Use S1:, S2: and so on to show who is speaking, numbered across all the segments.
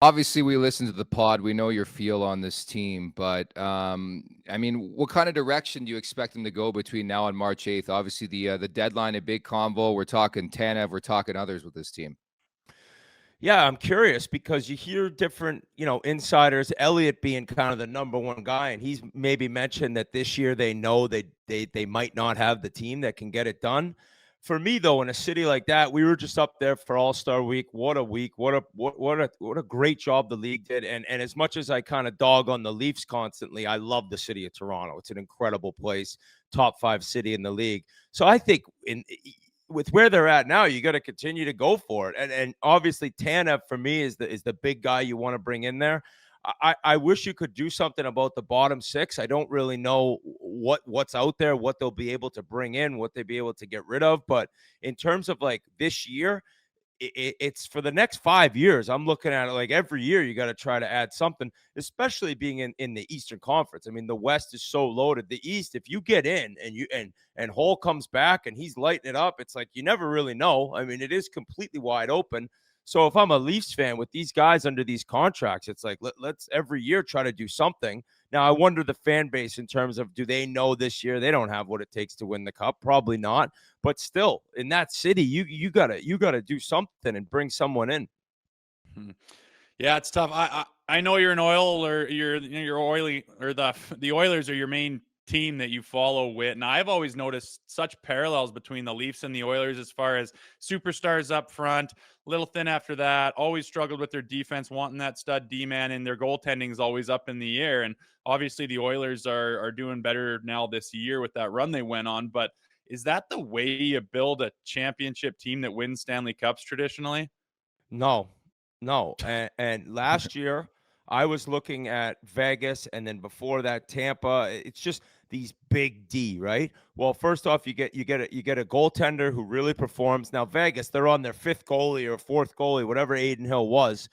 S1: Obviously, we listen to the pod. We know your feel on this team, but I mean, what kind of direction do you expect them to go between now and March 8th? Obviously, the deadline, a big convo. We're talking Tanev. We're talking others with this team.
S2: Yeah, I'm curious because you hear different, insiders, Elliott being kind of the number one guy, and he's maybe mentioned that this year they know they might not have the team that can get it done. For me, though, in a city like that, we were just up there for All-Star Week. What a week. What a great job the league did. And as much as I kind of dog on the Leafs constantly, I love the city of Toronto. It's an incredible place, top 5 city in the league. So I think with where they're at now, you got to continue to go for it. And obviously Tanev for me is the big guy you want to bring in there. I wish you could do something about the bottom 6. I don't really know what's out there, what they'll be able to bring in, what they'll be able to get rid of. But in terms of like this year, it's for the next 5 years. I'm looking at it like every year you got to try to add something, especially being in the Eastern Conference. I mean, the West is so loaded. The East, if you get in and Hole comes back and he's lighting it up, it's like you never really know. I mean, it is completely wide open. So if I'm a Leafs fan with these guys under these contracts, it's like let's every year try to do something. Now, I wonder the fan base in terms of, do they know this year they don't have what it takes to win the cup? Probably not. But still, in that city, you gotta do something and bring someone in.
S3: Yeah, it's tough. I know you're an oil, or you're oily, or the Oilers are your main team that you follow with. And I've always noticed such parallels between the Leafs and the Oilers as far as superstars up front, a little thin after that, always struggled with their defense, wanting that stud D-man, and their goaltending is always up in the air. And obviously the Oilers are doing better now this year with that run they went on. But is that the way you build a championship team that wins Stanley Cups traditionally?
S2: No. And last year, I was looking at Vegas, and then before that, Tampa. It's just these big D, right? Well, first off, you get a goaltender who really performs. Now Vegas, they're on their 5th goalie or 4th goalie, whatever Aiden Hill was,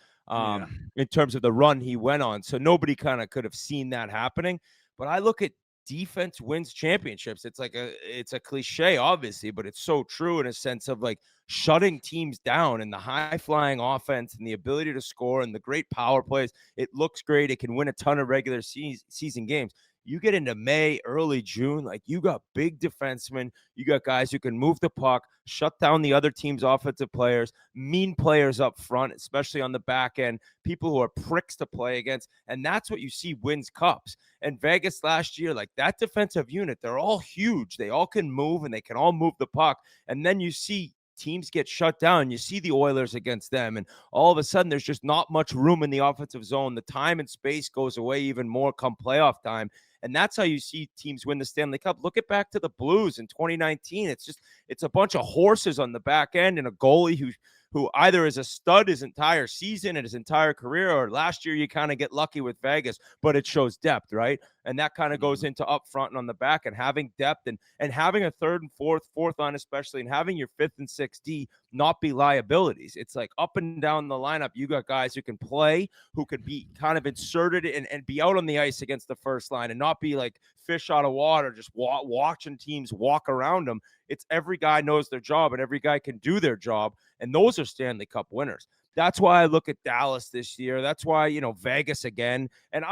S2: in terms of the run he went on. So nobody kind of could have seen that happening. But I look at defense wins championships. It's a cliche, obviously, but it's so true in a sense of like shutting teams down and the high flying offense and the ability to score and the great power plays. It looks great. It can win a ton of regular season games. You get into May, early June, like you got big defensemen. You got guys who can move the puck, shut down the other team's offensive players, mean players up front, especially on the back end, people who are pricks to play against. And that's what you see wins cups. And Vegas last year, like that defensive unit, they're all huge. They all can move and they can all move the puck. And then you see teams get shut down. You see the Oilers against them, and all of a sudden there's just not much room in the offensive zone. The time and space goes away even more come playoff time. And that's how you see teams win the Stanley Cup. Look at back to the Blues in 2019. It's a bunch of horses on the back end and a goalie who either is a stud his entire season and his entire career, or last year you kind of get lucky with Vegas, but it shows depth, right? And that kind of goes into up front and on the back, and having depth and having a third and fourth line especially, and having your 5th and 6th D not be liabilities. It's like up and down the lineup, you got guys who can play, who could be kind of inserted and be out on the ice against the first line and not be like fish out of water, just watching teams walk around them. It's every guy knows their job and every guy can do their job. And those are Stanley Cup winners. That's why I look at Dallas this year. That's why, Vegas again. And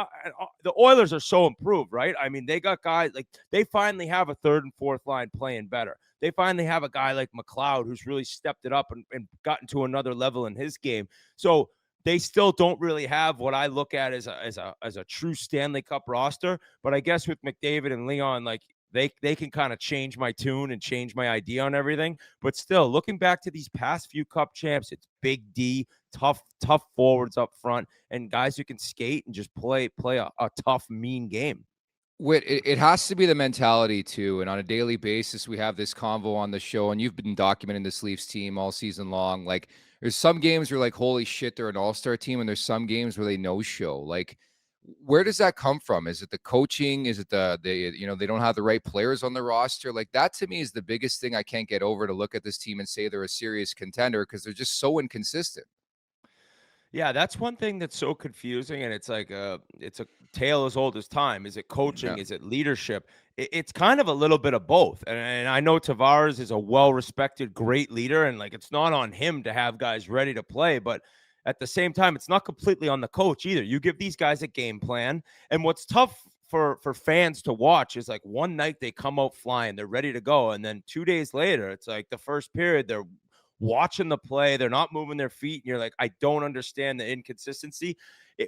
S2: the Oilers are so improved, right? I mean, they got guys like they finally have a 3rd and 4th line playing better. They finally have a guy like McLeod who's really stepped it up and gotten to another level in his game. So they still don't really have what I look at as a true Stanley Cup roster. But I guess with McDavid and Leon, like they can kind of change my tune and change my idea on everything. But still, looking back to these past few Cup champs, it's big D, tough forwards up front, and guys who can skate and just play a tough, mean game.
S1: It has to be the mentality too. And on a daily basis, we have this convo on the show, and you've been documenting this Leafs team all season long. Like there's some games where like, holy shit, they're an all-star team. And there's some games where they no show. Like, where does that come from? Is it the coaching? Is it they don't have the right players on the roster? Like that to me is the biggest thing I can't get over, to look at this team and say they're a serious contender, because they're just so inconsistent.
S2: Yeah, that's one thing that's so confusing, and it's like it's a tale as old as time. Is it coaching?
S1: Yeah.
S2: Is it leadership? It's kind of a little bit of both. And I know Tavares is a well-respected, great leader, and like it's not on him to have guys ready to play, but at the same time, it's not completely on the coach either. You give these guys a game plan, and what's tough for fans to watch is like one night they come out flying, they're ready to go, and then 2 days later, it's like the first period they're watching the play, they're not moving their feet, and you're like, I don't understand the inconsistency.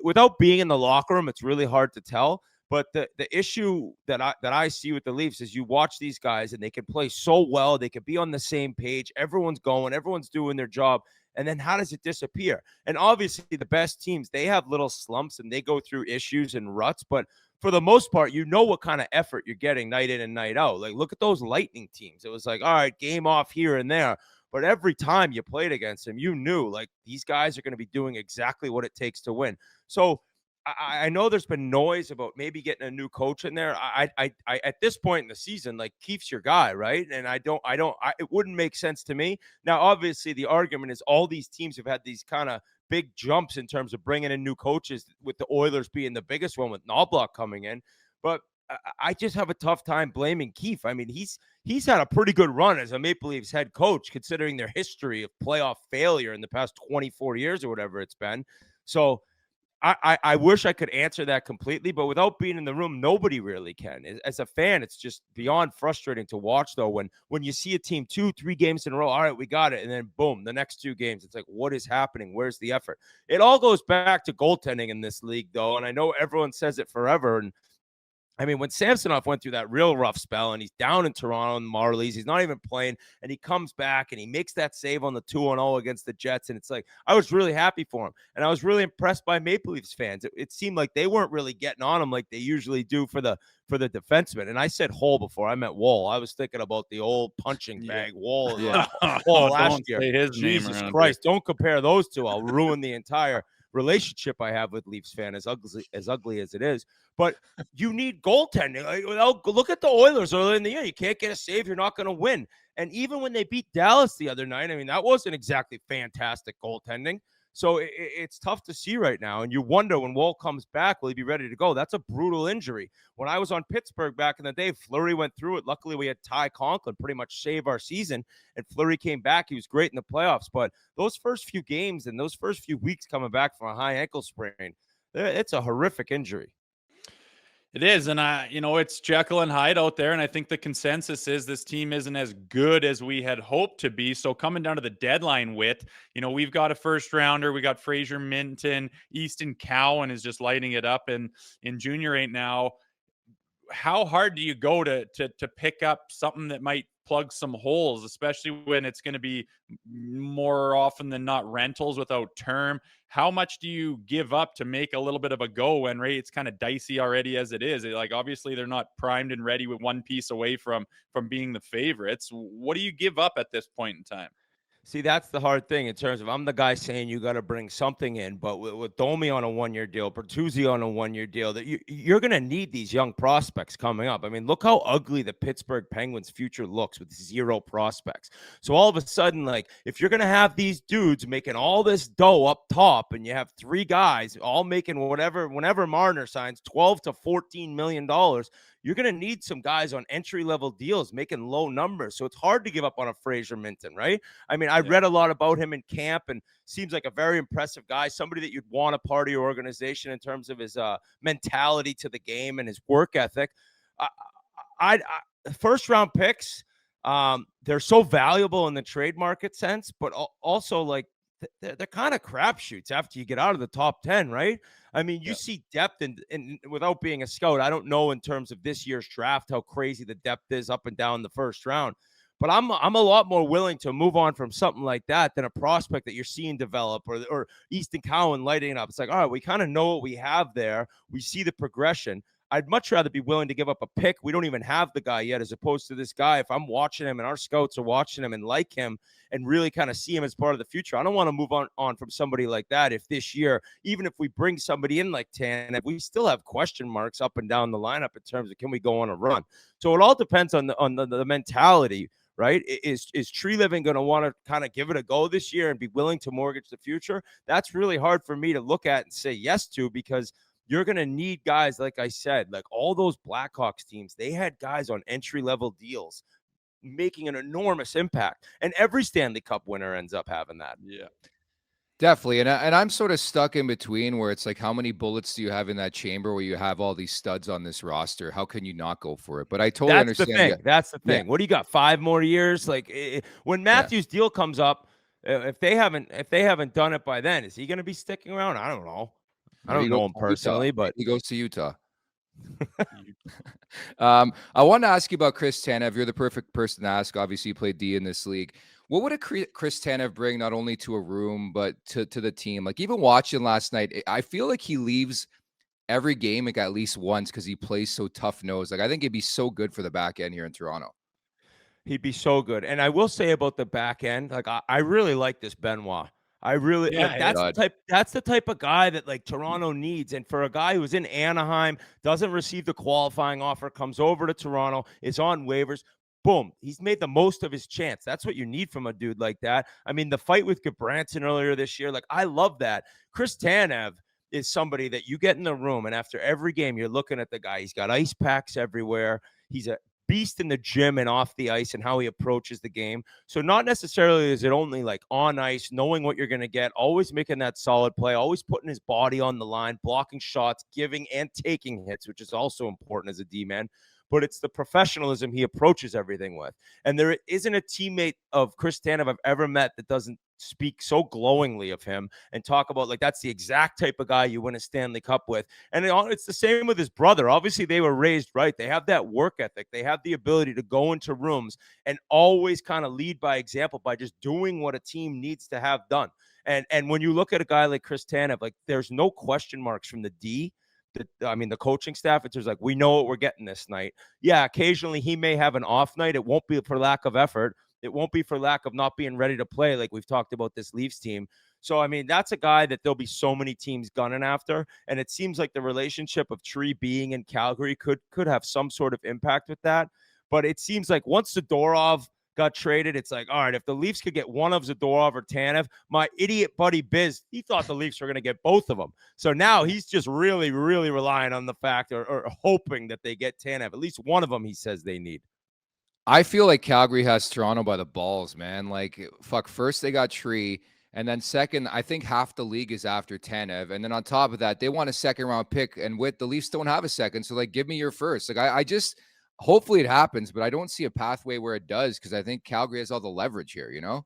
S2: Without being in the locker room, it's really hard to tell. But the issue that I see with the Leafs is you watch these guys and they can play so well, they can be on the same page, everyone's going, everyone's doing their job, and then how does it disappear? And obviously the best teams, they have little slumps and they go through issues and ruts, but for the most part, you know what kind of effort you're getting night in and night out. Like, look at those Lightning teams. It was like, all right, game off here and there. But every time you played against them, you knew like these guys are going to be doing exactly what it takes to win. So I know there's been noise about maybe getting a new coach in there. I at this point in the season, like Keefe's your guy, right? And it wouldn't make sense to me. Now, obviously, the argument is all these teams have had these kind of big jumps in terms of bringing in new coaches, with the Oilers being the biggest one with Knobloch coming in. But I just have a tough time blaming Keefe. I mean, he's had a pretty good run as a Maple Leafs head coach, considering their history of playoff failure in the past 24 years or whatever it's been. So I wish I could answer that completely, but without being in the room, nobody really can. As a fan, it's just beyond frustrating to watch, though, when you see a team 2-3 games in a row, all right, we got it, and then boom, the next 2 games, it's like, what is happening? Where's the effort? It all goes back to goaltending in this league, though, and I know everyone says it forever, and I mean, when Samsonov went through that real rough spell and he's down in Toronto and Marlies, he's not even playing, and he comes back and he makes that save on the 2-0 against the Jets. And it's like, I was really happy for him. And I was really impressed by Maple Leafs fans. It seemed like they weren't really getting on him like they usually do for the defenseman. And I said Hole before, I meant Wall. I was thinking about the old punching bag Wall. Wall last year. Jesus Christ, don't compare those two. I'll ruin the entire relationship I have with Leafs fan, as ugly as it is. But you need goaltending. Look at the Oilers earlier in the year. You can't get a save, you're not going to win. And even when they beat Dallas the other night, I mean, that wasn't exactly fantastic goaltending. So it's tough to see right now. And you wonder when Wall comes back, will he be ready to go? That's a brutal injury. When I was on Pittsburgh back in the day, Fleury went through it. Luckily, we had Ty Conklin pretty much save our season. And Fleury came back. He was great in the playoffs. But those first few games and those first few weeks coming back from a high ankle sprain, it's a horrific injury.
S3: It is. And it's Jekyll and Hyde out there. And I think the consensus is this team isn't as good as we had hoped to be. So coming down to the deadline we've got a first rounder. We got Fraser Minton. Easton Cowan is just lighting it up in junior right now. How hard do you go to pick up something that might plug some holes, especially when it's going to be more often than not rentals without term? How much do you give up to make a little bit of a go when it's kind of dicey already as it is? Like, obviously they're not primed and ready with one piece away from being the favorites. What do you give up at this point in time?
S2: See, that's the hard thing in terms of I'm the guy saying you got to bring something in, but with Domi on a 1-year deal, Bertuzzi on a 1-year deal, that you're going to need these young prospects coming up. I mean, look how ugly the Pittsburgh Penguins' future looks with 0 prospects. So all of a sudden, like, if you're going to have these dudes making all this dough up top, and you have 3 guys all making whenever Marner signs $12 to $14 million, you're going to need some guys on entry-level deals making low numbers. So it's hard to give up on a Fraser Minton, right? I mean, I read a lot about him in camp, and seems like a very impressive guy, somebody that you'd want a part of your organization in terms of his mentality to the game and his work ethic. First-round picks, they're so valuable in the trade market sense, but also, like, they're kind of crapshoots after you get out of the top 10, right? I mean, you see depth, and without being a scout, I don't know in terms of this year's draft how crazy the depth is up and down the first round. But I'm a lot more willing to move on from something like that than a prospect that you're seeing develop or Easton Cowan lighting it up. It's like, all right, we kind of know what we have there. We see the progression. I'd much rather be willing to give up a pick. We don't even have the guy yet, as opposed to this guy. If I'm watching him and our scouts are watching him and like him and really kind of see him as part of the future, I don't want to move on from somebody like that. If this year, even if we bring somebody in like Tanev, we still have question marks up and down the lineup in terms of can we go on a run. So it all depends on the mentality, right? Is Tree Living going to want to kind of give it a go this year and be willing to mortgage the future? That's really hard for me to look at and say yes to, because you're going to need guys, like I said, like all those Blackhawks teams, they had guys on entry-level deals making an enormous impact. And every Stanley Cup winner ends up having that.
S3: Yeah.
S1: Definitely. And I'm sort of stuck in between where it's like, how many bullets do you have in that chamber where you have all these studs on this roster? How can you not go for it? But I totally
S2: That's the
S1: understand.
S2: thing.
S1: Yeah.
S2: That's the
S1: Yeah.
S2: thing. What do you got? 5 more years? Like when
S1: Yeah.
S2: Matthews' deal comes up, if they haven't done it by then, is he going to be sticking around? I don't know. I
S1: Maybe
S2: don't
S1: he
S2: know
S1: goes
S2: him
S1: to
S2: personally,
S1: Utah.
S2: but
S1: Maybe he goes to Utah. I want to ask you about Chris Tanev. You're the perfect person to ask. Obviously, you played D in this league. What would a Chris Tanev bring not only to a room but to the team? Like even watching last night, I feel like he leaves every game like at least once because he plays so tough nose. Like I think it'd be so good for the back end here in Toronto.
S2: he'd be so good. And I will say about the back end, like I really like this Benoit. I really
S3: Yeah,
S2: like that's the type of guy that like Toronto needs. And for a guy who's in Anaheim, doesn't receive the qualifying offer, comes over to Toronto, is on waivers. Boom, he's made the most of his chance. That's what you need from a dude like that. I mean, the fight with Gabranson earlier this year, like I love that. Chris Tanev is somebody that you get in the room, and after every game, you're looking at the guy. He's got ice packs everywhere. He's a beast in the gym and off the ice and how he approaches the game. So not necessarily is it only like on ice, knowing what you're going to get, always making that solid play, always putting his body on the line, blocking shots, giving and taking hits, which is also important as a D-man. But it's the professionalism he approaches everything with. And there isn't a teammate of Chris Tanev I've ever met that doesn't speak so glowingly of him and talk about like that's the exact type of guy you win a Stanley Cup with. And it's the same with his brother. Obviously, they were raised right. They have that work ethic. They have the ability to go into rooms and always kind of lead by example by just doing what a team needs to have done. And when you look at a guy like Chris Tanev, like there's no question marks from the D. The coaching staff, it's just like, we know what we're getting this night. Yeah, occasionally he may have an off night. It won't be for lack of effort. It won't be for lack of not being ready to play like we've talked about this Leafs team. So, I mean, that's a guy that there'll be so many teams gunning after. And it seems like the relationship of Tree being in Calgary could have some sort of impact with that. But it seems like once Zadorov got traded, it's like, all right, if the Leafs could get one of Zadorov or Tanev, my idiot buddy Biz, he thought the Leafs were going to get both of them. So now he's just really, really relying on the fact or hoping that they get Tanev. At least one of them he says they need.
S1: I feel like Calgary has Toronto by the balls, man. Like, fuck, first they got Tree, and then second, I think half the league is after Tanev. And then on top of that, they want a second-round pick, and with the Leafs don't have a second, so, like, give me your first. Like, I just – hopefully it happens, but I don't see a pathway where it does because I think Calgary has all the leverage here, you know?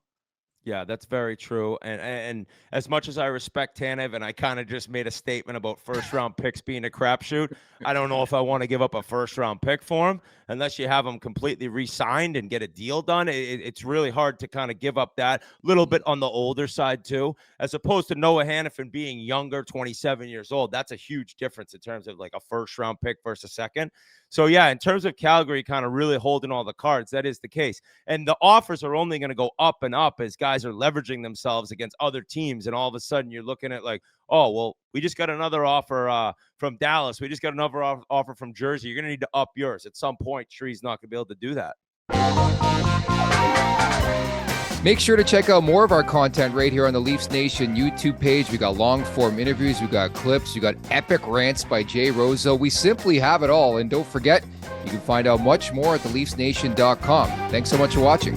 S2: Yeah, that's very true. And as much as I respect Tanev, and I kind of just made a statement about first-round picks being a crapshoot, I don't know if I want to give up a first-round pick for him unless you have him completely re-signed and get a deal done. It's really hard to kind of give up that little bit on the older side too, as opposed to Noah Hannafin being younger, 27 years old. That's a huge difference in terms of like a first-round pick versus a second. So, yeah, in terms of Calgary kind of really holding all the cards, that is the case. And the offers are only going to go up and up as guys are leveraging themselves against other teams. And all of a sudden you're looking at like, oh, well, we just got another offer from Dallas. We just got another offer from Jersey. You're going to need to up yours. At some point, Tree's not going to be able to do that.
S1: Make sure to check out more of our content right here on the Leafs Nation YouTube page. We got long-form interviews, we got clips, we got epic rants by Jay Rosehill. We simply have it all. And don't forget, you can find out much more at theleafsnation.com. Thanks so much for watching.